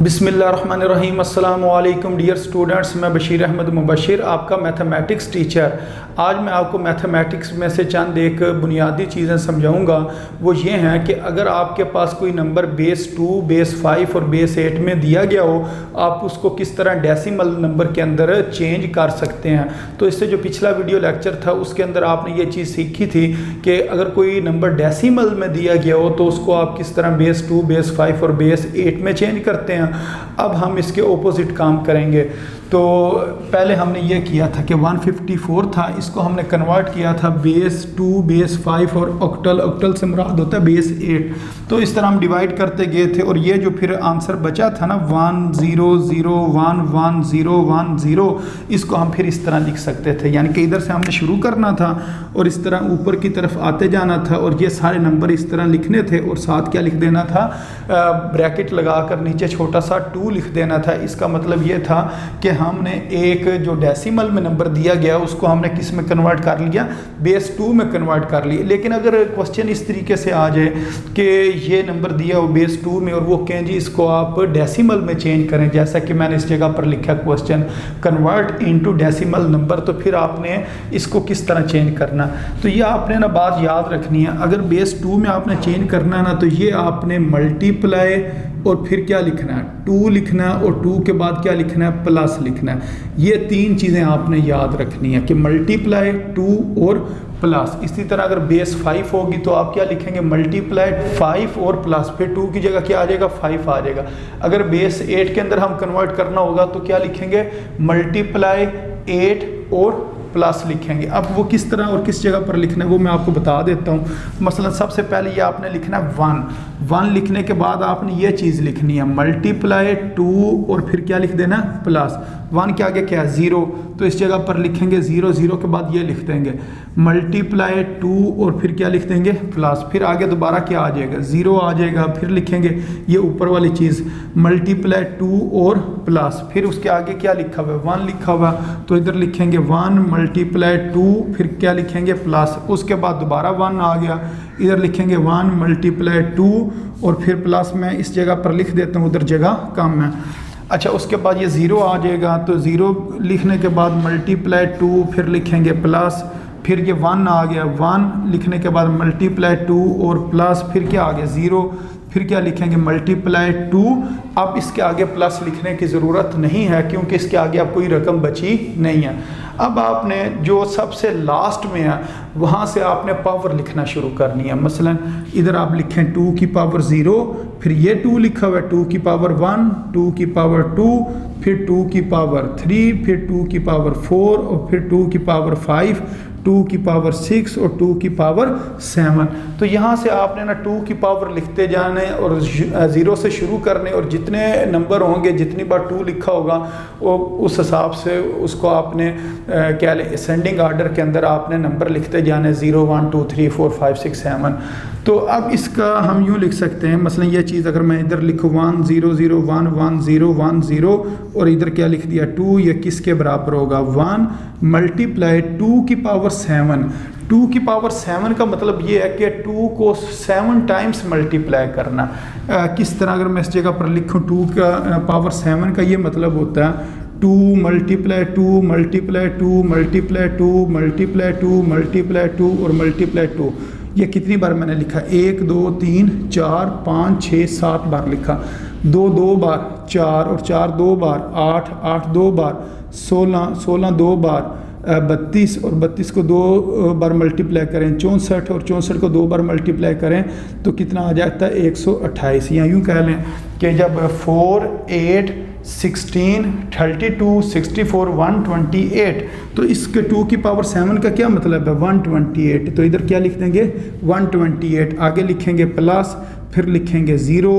बिस्मिल्लाहिर्रहमानिर्रहीम। अस्सलामु अलैकुम डियर स्टूडेंट्स, मैं बशीर अहमद मुबशिर, आपका मैथमेटिक्स टीचर। आज मैं आपको मैथमेटिक्स में से चंद एक बुनियादी चीज़ें समझाऊंगा। वो ये हैं कि अगर आपके पास कोई नंबर बेस 2, बेस 5 और बेस 8 में दिया गया हो, आप उसको किस तरह डेसिमल नंबर के अंदर चेंज कर सकते हैं। तो इससे जो पिछला वीडियो लेक्चर था उसके अंदर आपने ये चीज़ सीखी थी कि अगर कोई नंबर डेसिमल में दिया गया हो तो उसको आप किस तरह बेस 2, बेस 5 और बेस 8 में चेंज करते हैं। अब हम इसके ऑपोजिट काम करेंगे। तो पहले हमने ये किया था कि 154 था, इसको हमने कन्वर्ट किया था बेस 2, बेस 5 और ऑक्टल से मुराद होता है बेस 8। तो इस तरह हम डिवाइड करते गए थे और ये जो फिर आंसर बचा था ना 1 0 0 1 1 0 1 0, इसको हम फिर इस तरह लिख सकते थे। यानी कि इधर से हमने शुरू करना था और इस तरह ऊपर की तरफ आते जाना था और ये सारे नंबर इस तरह लिखने थे और साथ क्या लिख देना था, ब्रैकेट लगाकर नीचे छोटा सा 2 लिख देना था। इसका मतलब ये था कि हमने एक जो डेसिमल में नंबर दिया गया उसको हमने किस में कन्वर्ट कर लिया, बेस 2 में कन्वर्ट कर लिया। लेकिन अगर क्वेश्चन इस तरीके से आ जाए कि ये नंबर दिया हो बेस 2 में और वो कहें जी इसको आप डेसिमल में चेंज करें, जैसा कि मैंने इस जगह पर लिखा question convert into decimal number, तो फिर आपने इसको किस तरह चेंज करना। तो ये आपने ना बात याद रखनी है। अगर बेस 2 में आपने चेंज करना है ना, तो ये आपने मल्टीप्लाई और फिर क्या लिखना है, 2 लिखना है और 2 के बाद क्या लिखना है, प्लस लिखना है। ये 3 चीज़ें आपने याद रखनी है कि मल्टीप्लाई, 2 और प्लस। इसी तरह अगर बेस 5 होगी तो आप क्या लिखेंगे, मल्टीप्लाई 5 और प्लस, फिर 2 की जगह क्या आ जाएगा, 5 आ जाएगा। अगर बेस 8 के अंदर हम कन्वर्ट करना होगा तो क्या लिखेंगे, मल्टीप्लाई 8 और प्लस लिखेंगे। अब वो किस तरह और किस जगह पर लिखना है वो मैं आपको बता देता हूँ। मसलन सबसे पहले ये आपने लिखना है 1 लिखने के बाद आपने ये चीज़ लिखनी है मल्टीप्लाई 2 और फिर क्या लिख देना, प्लस। 1 के आगे क्या है, 0, तो इस जगह पर लिखेंगे 0, 0 के बाद ये लिख देंगे मल्टीप्लाई 2 और फिर क्या लिख देंगे, प्लस। फिर आगे दोबारा क्या आ जाएगा, 0 आ जाएगा, फिर लिखेंगे ये ऊपर वाली चीज़ मल्टीप्लाई 2 और प्लस। फिर उसके आगे क्या लिखा हुआ है, 1 लिखा हुआ, तो इधर लिखेंगे 1 मल्टीप्लाई 2 फिर क्या लिखेंगे, प्लस। उसके बाद दोबारा 1 आ गया, इधर लिखेंगे 1 मल्टीप्लाई 2 और फिर प्लस। मैं इस जगह पर लिख देता हूँ, उधर जगह कम है। अच्छा, उसके बाद ये 0 आ जाएगा, तो 0 लिखने के बाद मल्टीप्लाई 2 फिर लिखेंगे प्लस। फिर ये 1 आ गया, 1 लिखने के बाद मल्टीप्लाई 2 और प्लस, फिर क्या आ गया 0, फिर क्या लिखेंगे मल्टीप्लाई 2। अब इसके आगे प्लस लिखने की ज़रूरत नहीं है क्योंकि इसके आगे अब कोई रकम बची नहीं है। अब आपने जो सबसे लास्ट में है वहाँ से आपने पावर लिखना शुरू करनी है। मसलन इधर आप लिखें 2 की पावर 0, फिर ये 2 लिखा हुआ है, 2 की पावर 1, 2 की पावर 2, फिर 2 की पावर 3, फिर 2 की पावर 4 और फिर 2 की पावर 5, 2 की पावर 6 और 2 की पावर 7। तो यहाँ से आपने ना 2 की पावर लिखते जाने और 0 से शुरू करने और जितने नंबर होंगे, जितनी बार 2 लिखा होगा वो उस हिसाब से उसको आपने क्या असेंडिंग आर्डर के अंदर आपने नंबर लिखते जाने, 0 1 2 3 4 5 6 7। तो अब इसका हम यूँ लिख सकते हैं, मसलन ये चीज़ अगर मैं इधर लिखूँ 1 0 0 1 1 0 1 0 और इधर क्या लिख दिया 2, ये किसके बराबर होगा, 1 मल्टीप्लाई 2 की पावर 7। 2 की पावर 7 का मतलब ये है कि 2 को 7 टाइम्स मल्टीप्लाई करना। किस तरह अगर मैं इस जगह पर लिखूँ 2 का पावर 7 का ये मतलब होता है 2 multiply 2 multiply 2 multiply 2 multiply 2 multiply 2 और मल्टीप्लाई 2। ये कितनी बार मैंने लिखा, 1 2 3 4 5 6 7 बार लिखा, 2 2 बार, 4 और 4 2 बार, 8 8 2 बार, 16 16 2 बार, 32 और 32 को 2 बार मल्टीप्लाई करें, 64 और 64 को 2 बार मल्टीप्लाई करें तो कितना आ जाता है 128। या यूँ कह लें कि जब 4 8 16 32 64 128, तो इसके 2 की पावर 7 का क्या मतलब है 128। तो इधर क्या लिख देंगे 128, आगे लिखेंगे प्लस, फिर लिखेंगे 0।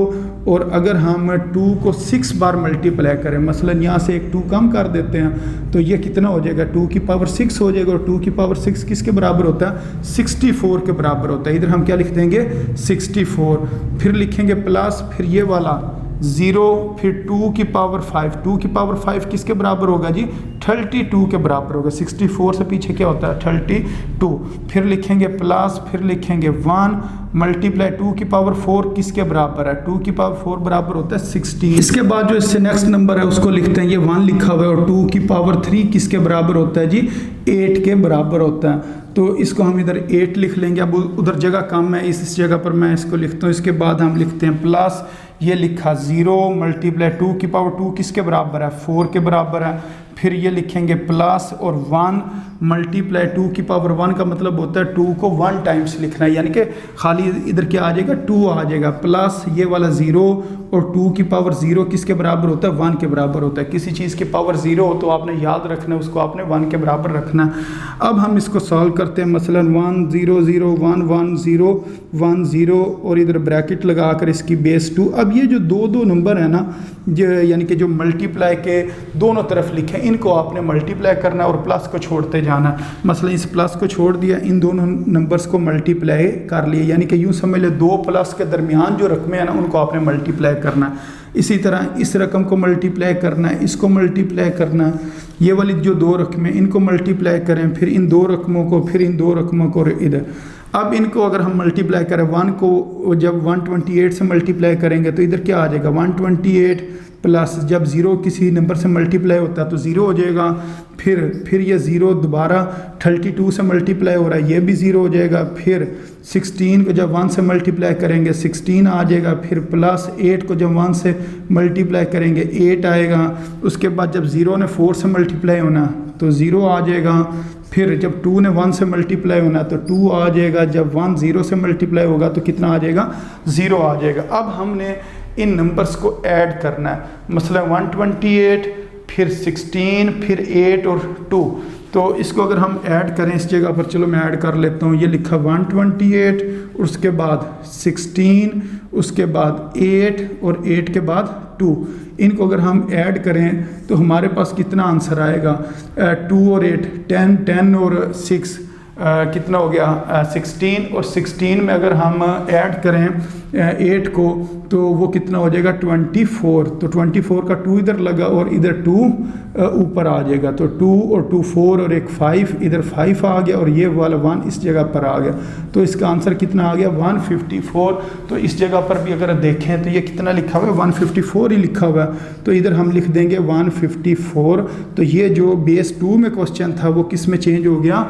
और अगर हम 2 को 6 बार मल्टीप्लाई करें, मसलन यहाँ से एक 2 कम कर देते हैं तो ये कितना हो जाएगा, 2 की पावर 6 हो जाएगा। और 2 की पावर 6 किसके बराबर होता है, 64 के बराबर होता है। इधर हम क्या लिख देंगे 64, फिर लिखेंगे प्लस, फिर ये वाला 0, फिर 2 की पावर 5, 2 की पावर 5 किसके बराबर होगा जी? 32 के बराबर होगा। 64 से पीछे क्या होता है? 32। फिर लिखेंगे प्लस, फिर लिखेंगे 1 मल्टीप्लाई 2 की पावर 4 किसके बराबर है? 2 की पावर 4 बराबर होता है 16। इसके बाद जो इससे नेक्स्ट नंबर है उसको लिखते हैं, ये 1 लिखा हुआ है, और 2 की पावर 3 किसके बराबर होता है जी? 8 के बराबर होता है। तो इसको हम इधर 8 लिख लेंगे। अब उधर जगह कम है, इस जगह पर मैं इसको लिखता हूँ। इसके बाद हम लिखते हैं प्लस, ये लिखा 0 मल्टीप्लाई 2 की पावर 2 किसके बराबर है? 4 के बराबर है। फिर ये लिखेंगे प्लस और 1 मल्टीप्लाई 2 की पावर 1 का मतलब होता है 2 को 1 टाइम्स लिखना है, यानी कि खाली इधर क्या आ जाएगा? 2 आ जाएगा। प्लस ये वाला 0 और 2 की पावर 0 किसके बराबर होता है? 1 के बराबर होता है। किसी चीज़ की पावर 0 हो तो आपने याद रखना है, उसको आपने 1 के बराबर रखना है। अब हम इसको सॉल्व करते हैं। मसलन 1 0 0 1 1 0 1 0 और इधर ब्रैकेट लगाकर इसकी बेस 2। अब ये जो दो नंबर है ना, यानी कि जो मल्टीप्लाई के दोनों तरफ लिखे, इनको आपने मल्टीप्लाई करना है और प्लस को छोड़ते जाना। मसलन इस प्लस को छोड़ दिया, इन दोनों नंबर्स को मल्टीप्लाई कर लिए, यानी कि यूँ समझ ले 2 प्लस के दरमियान जो रकमें हैं ना उनको आपने मल्टीप्लाई करना है। इसी तरह इस रकम को मल्टीप्लाई करना है, इसको मल्टीप्लाई करना है। ये वाली जो 2 रकमें इनको मल्टीप्लाई करें, फिर इन 2 रकमों को, फिर इन 2 रकमों को इधर। अब इनको अगर हम मल्टीप्लाई करें, 1 को जब 128 से मल्टीप्लाई करेंगे तो इधर क्या आ जाएगा? 128 प्लस जब 0 किसी नंबर से मल्टीप्लाई होता है तो 0 हो जाएगा। फिर ये 0 दोबारा 32 से मल्टीप्लाई हो रहा है, ये भी 0 हो जाएगा। फिर 16 को जब 1 से मल्टीप्लाई करेंगे 16 आ जाएगा। फिर प्लस 8 को जब 1 से मल्टीप्लाई करेंगे 8 आएगा। उसके बाद जब 0 ने 4 से मल्टीप्लाई होना तो 0 आ जाएगा। फिर जब 2 ने 1 से मल्टीप्लाई होना तो 2 आ जाएगा। जब 1 0 से मल्टीप्लाई होगा तो कितना आ जाएगा? 0 आ जाएगा। अब हमने इन नंबर्स को ऐड करना है। मसलन 128 फिर 16 फिर 8 और 2। तो इसको अगर हम ऐड करें इस जगह पर, चलो मैं ऐड कर लेता हूँ। ये लिखा 128, उसके बाद 16, उसके बाद 8 और 8 के बाद 2। इनको अगर हम ऐड करें तो हमारे पास कितना आंसर आएगा? 2 और 8 10, 10 और 6 कितना हो गया? 16। और 16 में अगर हम ऐड करें 8 को तो वो कितना हो जाएगा? 24। तो 24 का 2 इधर लगा और इधर 2 ऊपर आ जाएगा। तो 2 और 2 4 और एक 5, इधर 5 आ गया और ये वाला 1 इस जगह पर आ गया। तो इसका आंसर कितना आ गया? 154। तो इस जगह पर भी अगर देखें तो ये कितना लिखा हुआ है? 154 ही लिखा हुआ है। तो इधर हम लिख देंगे 154। तो ये जो बेस 2 में क्वेश्चन था वो किस में चेंज हो गया?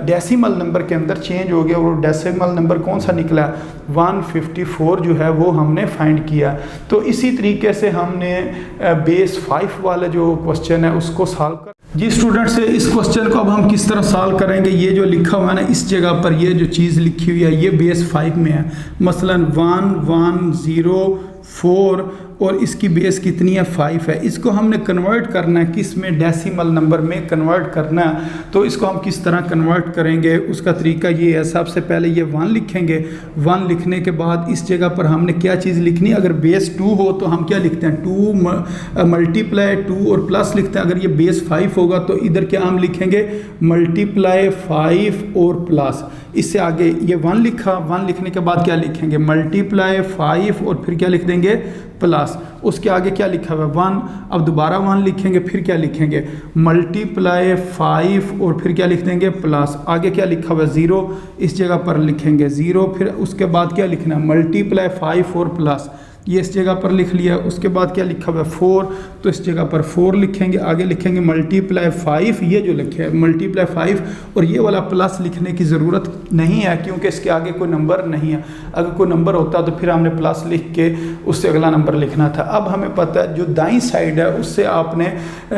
डेसिमल नंबर के अंदर चेंज हो गया। और डेसिमल नंबर कौन सा निकला? 154 जो है वो हमने फाइंड किया। तो इसी तरीके से हमने बेस 5 वाला जो क्वेश्चन है उसको सॉल्व कर। जी स्टूडेंट्स, इस क्वेश्चन को अब हम किस तरह सॉल्व करेंगे? ये जो लिखा हुआ है ना इस जगह पर, ये जो चीज़ लिखी हुई है ये बेस 5 में है। मसलन 1 1 0 4 और इसकी बेस कितनी है? 5 है। इसको हमने कन्वर्ट करना है किस में? डेसिमल नंबर में कन्वर्ट करना है। तो इसको हम किस तरह कन्वर्ट करेंगे उसका तरीका ये है। सबसे पहले ये 1 लिखेंगे। 1 लिखने के बाद इस जगह पर हमने क्या चीज़ लिखनी है? अगर बेस 2 हो तो हम क्या लिखते हैं? 2 मल्टीप्लाई 2 और प्लस लिखते हैं। अगर ये बेस 5 होगा तो इधर क्या हम लिखेंगे? मल्टीप्लाई 5 और प्लस। इससे आगे ये 1 लिखा, 1 लिखने के बाद क्या लिखेंगे? मल्टीप्लाई 5 और फिर क्या लिख देंगे? प्लस। उसके आगे क्या लिखा हुआ है? 1। अब दोबारा 1 लिखेंगे, फिर क्या लिखेंगे? मल्टीप्लाई 5 और फिर क्या लिख देंगे? प्लस। आगे क्या लिखा हुआ है? 0। इस जगह पर लिखेंगे 0। फिर उसके बाद क्या लिखना है? मल्टीप्लाई 5 और प्लस। ये इस जगह पर लिख लिया। उसके बाद क्या लिखा हुआ है? 4। तो इस जगह पर 4 लिखेंगे। आगे लिखेंगे मल्टीप्लाई 5। ये जो लिखे है मल्टीप्लाई 5 और ये वाला प्लस लिखने की ज़रूरत नहीं है क्योंकि इसके आगे कोई नंबर नहीं है। अगर कोई नंबर होता तो फिर हमने प्लस लिख के उससे अगला नंबर लिखना था। अब हमें पता है जो दाईं साइड है उससे आपने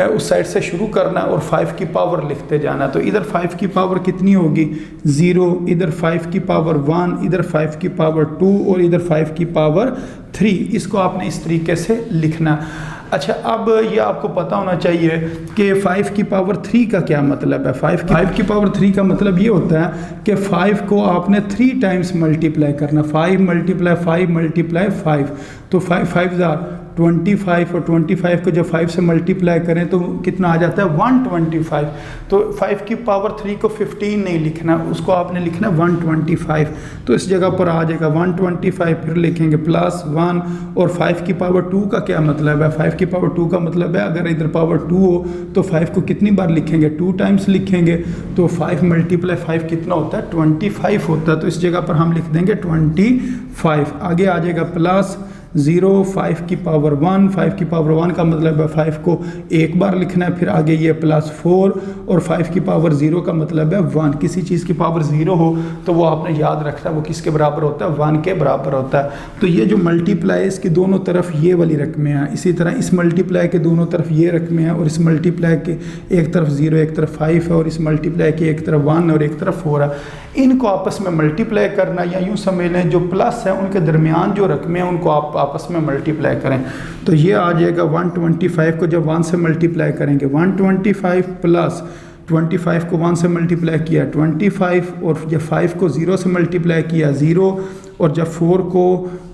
उस साइड से शुरू करना और 5 की पावर लिखते जाना। तो इधर 5 की पावर कितनी होगी? 0। इधर 5 की पावर 1, इधर 5 की पावर 2 और इधर 5 की पावर 3। इसको आपने इस तरीके से लिखना। अच्छा, अब ये आपको पता होना चाहिए कि 5 की पावर 3 का क्या मतलब है। 5 की पावर 3 का मतलब ये होता है कि 5 को आपने 3 टाइम्स मल्टीप्लाई करना। 5 मल्टीप्लाई 5 मल्टीप्लाई 5। तो 5 5 ज़ार 25 और 25 को जब 5 से मल्टीप्लाई करें तो कितना आ जाता है 125। तो 5 की पावर 3 को 15 नहीं लिखना, उसको आपने लिखना 125। तो इस जगह पर आ जाएगा 125, फिर लिखेंगे प्लस 1। और 5 की पावर 2 का क्या मतलब है? 5 की पावर 2 का मतलब है अगर इधर पावर 2 हो तो 5 को कितनी बार लिखेंगे? 2 टाइम्स लिखेंगे। तो 5 मल्टीप्लाई 5 कितना होता है? 25 होता है। तो इस जगह पर हम लिख देंगे 25। आगे आ जाएगा प्लस 0, 5 की पावर 1। 5 की पावर 1 का मतलब है 5 को एक बार लिखना है, फिर आगे ये प्लस 4। और 5 की पावर 0 का मतलब है 1। किसी चीज़ की पावर 0 हो तो वो आपने याद रखना है वो किसके बराबर होता है? 1 के बराबर होता है। तो ये जो मल्टीप्लाई है इसकी दोनों तरफ ये वाली रकमें हैं। इसी तरह इस मल्टीप्लाई के दोनों तरफ ये रकमें हैं, और इस मल्टीप्लाई के एक तरफ 0 एक तरफ 5 है, और इस मल्टीप्लाई के एक तरफ 1 और एक तरफ 4 है। इनको आपस में मल्टीप्लाई करना, या यूँ समझ लें जो प्लस है उनके दरमियान जो रकमें हैं उनको आप आपस में मल्टीप्लाई करें। तो ये आ जाएगा 125 को जब 1 से मल्टीप्लाई करेंगे 125 प्लस 25 को 1 से मल्टीप्लाई किया 25, और जब 5 को 0 से मल्टीप्लाई किया 0, और जब 4 को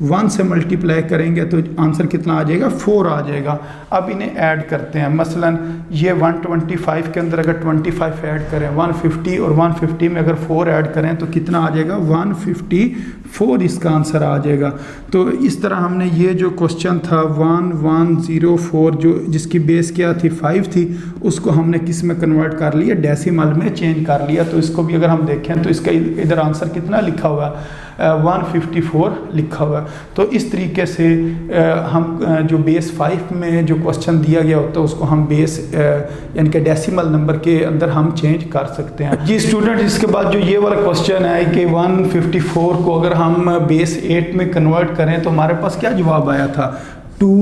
1 से मल्टीप्लाई करेंगे तो आंसर कितना आ जाएगा? 4 आ जाएगा। अब इन्हें ऐड करते हैं। मसलन ये 125 के अंदर अगर 25 ऐड करें 150, और 150 में अगर 4 ऐड करें तो कितना आ जाएगा? 154 इसका आंसर आ जाएगा। तो इस तरह हमने ये जो क्वेश्चन था 1104 जो जिसकी बेस क्या थी 5 थी, उसको हमने किस में कन्वर्ट कर लिया? डेसिमल में चेंज कर लिया। तो इसको भी अगर हम देखें तो इसका इधर आंसर कितना लिखा हुआ है? 154 लिखा हुआ है। तो इस तरीके से हम जो बेस 5 में जो क्वेश्चन दिया गया होता है उसको हम बेस यानी कि डेसिमल नंबर के अंदर हम चेंज कर सकते हैं। जी स्टूडेंट, इसके बाद जो ये वाला क्वेश्चन है कि 154 को अगर हम बेस 8 में कन्वर्ट करें तो हमारे पास क्या जवाब आया था? 2,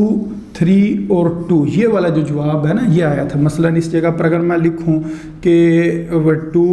3 और 2, ये वाला जो जवाब है ना ये आया था। मसलन इस जगह पर अगर मैं लिखूं कि 2,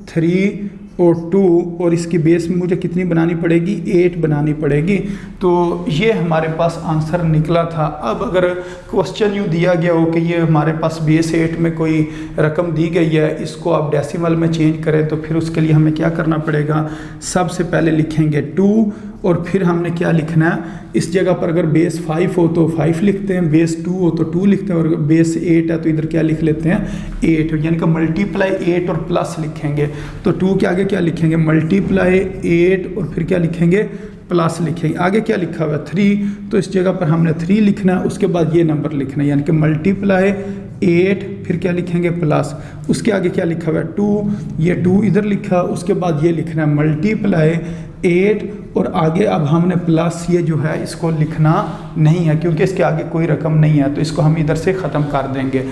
3 और 2, और इसकी बेस में मुझे कितनी बनानी पड़ेगी? 8 बनानी पड़ेगी। तो ये हमारे पास आंसर निकला था। अब अगर क्वेश्चन यूँ दिया गया हो कि ये हमारे पास बेस 8 में कोई रकम दी गई है, इसको आप डेसिमल में चेंज करें, तो फिर उसके लिए हमें क्या करना पड़ेगा? सबसे पहले लिखेंगे 2, और फिर हमने क्या लिखना है? इस जगह पर अगर बेस 5 हो तो 5 लिखते हैं, बेस 2 हो तो 2 लिखते हैं, और बेस 8 है तो इधर क्या लिख लेते हैं? 8, यानी कि मल्टीप्लाई 8 और प्लस लिखेंगे। तो 2 के आगे क्या लिखेंगे? मल्टीप्लाई 8 और फिर क्या लिखेंगे? प्लस लिखेंगे। आगे क्या लिखा हुआ है? 3, तो इस जगह पर हमने 3 लिखना है, उसके बाद ये नंबर लिखना है, यानी कि मल्टीप्लाई 8 फिर क्या लिखेंगे? प्लस। उसके आगे क्या लिखा हुआ है? 2, ये 2 इधर लिखा, उसके बाद ये लिखना है मल्टीप्लाई 8, और आगे अब हमने प्लस ये जो है इसको लिखना नहीं है क्योंकि इसके आगे कोई रकम नहीं है, तो इसको हम इधर से ख़त्म कर देंगे।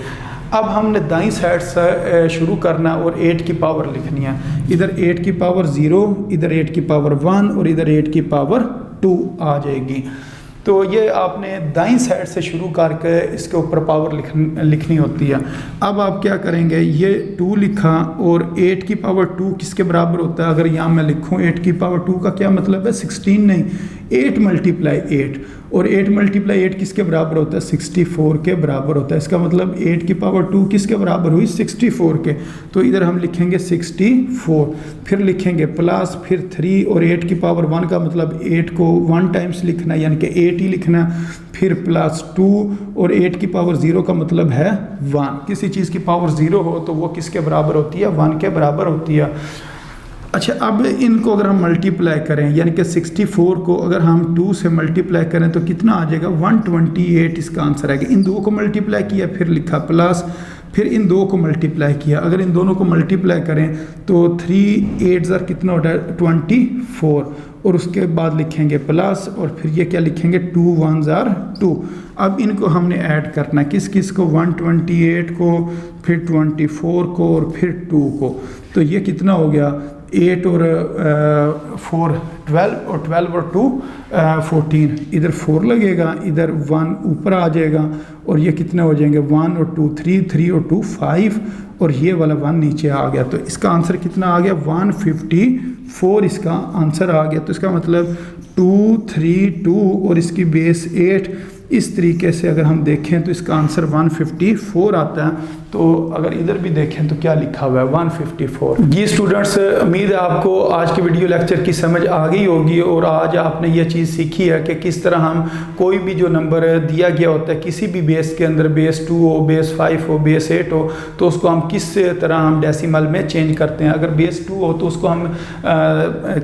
अब हमने दाईं साइड से शुरू करना और 8 की पावर लिखनी है। इधर 8 की पावर 0, इधर 8 की पावर 1 और इधर 8 की पावर 2 आ जाएगी। तो ये आपने दाईं साइड से शुरू करके इसके ऊपर पावर लिखनी होती है। अब आप क्या करेंगे? ये 2 लिखा, और 8 की पावर 2 किसके बराबर होता है? अगर यहाँ मैं लिखूँ 8 की पावर 2 का क्या मतलब है? 16 नहीं, 8 मल्टीप्लाई 8, और 8 मल्टीप्लाई 8 किसके बराबर होता है? 64 के बराबर होता है। इसका मतलब 8 की पावर 2 किसके बराबर हुई? 64 के। तो इधर हम लिखेंगे 64, फिर लिखेंगे प्लस, फिर 3, और 8 की पावर 1 का मतलब 8 को 1 टाइम्स लिखना है, यानी कि 8 ही लिखना, फिर प्लस 2, और 8 की पावर 0 का मतलब है 1। किसी चीज़ की पावर 0 हो तो वो किसके बराबर होती है? 1 के बराबर होती है। अच्छा, अब इनको अगर हम मल्टीप्लाई करें, यानी कि 64 को अगर हम 2 से मल्टीप्लाई करें तो कितना आ जाएगा? 128 इसका आंसर आएगा। इन 2 को मल्टीप्लाई किया, फिर लिखा प्लस, फिर इन 2 को मल्टीप्लाई किया। अगर इन दोनों को मल्टीप्लाई करें तो 3 8 कितना होता है? 24, और उसके बाद लिखेंगे प्लस, और फिर ये क्या लिखेंगे? 2 1 2। अब इनको हमने ऐड करना है, किस किस को? 128 को, फिर 24 को, और फिर 2 को। तो ये कितना हो गया? 8 और 4 12, और 12 और 2 14। इधर 4 लगेगा, इधर 1 ऊपर आ जाएगा, और ये कितने हो जाएंगे? 1 और 2 3, 3 और 2 5, और ये वाला 1 नीचे आ गया। तो इसका आंसर कितना आ गया? 154 इसका आंसर आ गया। तो इसका मतलब 2 3 2, और इसकी बेस 8, इस तरीके से अगर हम देखें तो इसका आंसर 154 आता है। तो अगर इधर भी देखें तो क्या लिखा हुआ है 154। जी स्टूडेंट्स, उम्मीद है आपको आज के वीडियो लेक्चर की समझ आ गई होगी और आज आपने ये चीज़ सीखी है कि किस तरह हम कोई भी जो नंबर दिया गया होता है किसी भी बेस के अंदर, बेस 2 हो, बेस 5 हो, बेस 8 हो, तो उसको हम किस तरह हम डेसिमल में चेंज करते हैं। अगर बेस 2 हो तो उसको हम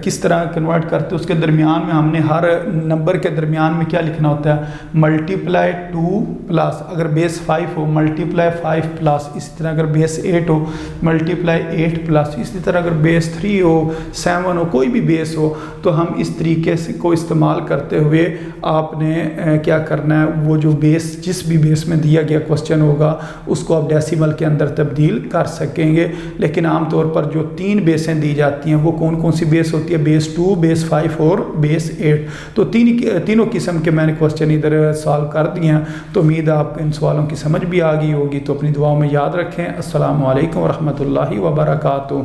किस तरह कन्वर्ट करते हैं, उसके दरमियान में हमने हर नंबर के दरमियान में क्या लिखना होता है, मल्टीप्लाई 2 प्लस, अगर बेस 5 हो मल्टीप्लाई 5 प्लस, इसी तरह अगर बेस 8 हो मल्टीप्लाई 8 प्लस, इसी तरह अगर बेस 3 हो, 7 हो, कोई भी बेस हो, तो हम इस तरीके से को इस्तेमाल करते हुए आपने क्या करना है, वो जो बेस जिस भी बेस में दिया गया क्वेश्चन होगा उसको आप डेसिमल के अंदर तब्दील कर सकेंगे। लेकिन आमतौर पर जो 3 बेसें दी जाती हैं वो कौन कौन सी बेस होती है, बेस 2, बेस 5 और बेस 8। तो तीनों किस्म के मैंने क्वेश्चन इधर सॉल्व कर दिए हैं। तो उम्मीद है आपको इन सवालों की समझ भी आ गई होगी। तो अपनी दुआओं में याद रखें। अस्सलामु अलैकुम वरहमतुल्लाहि वबरकातुहू।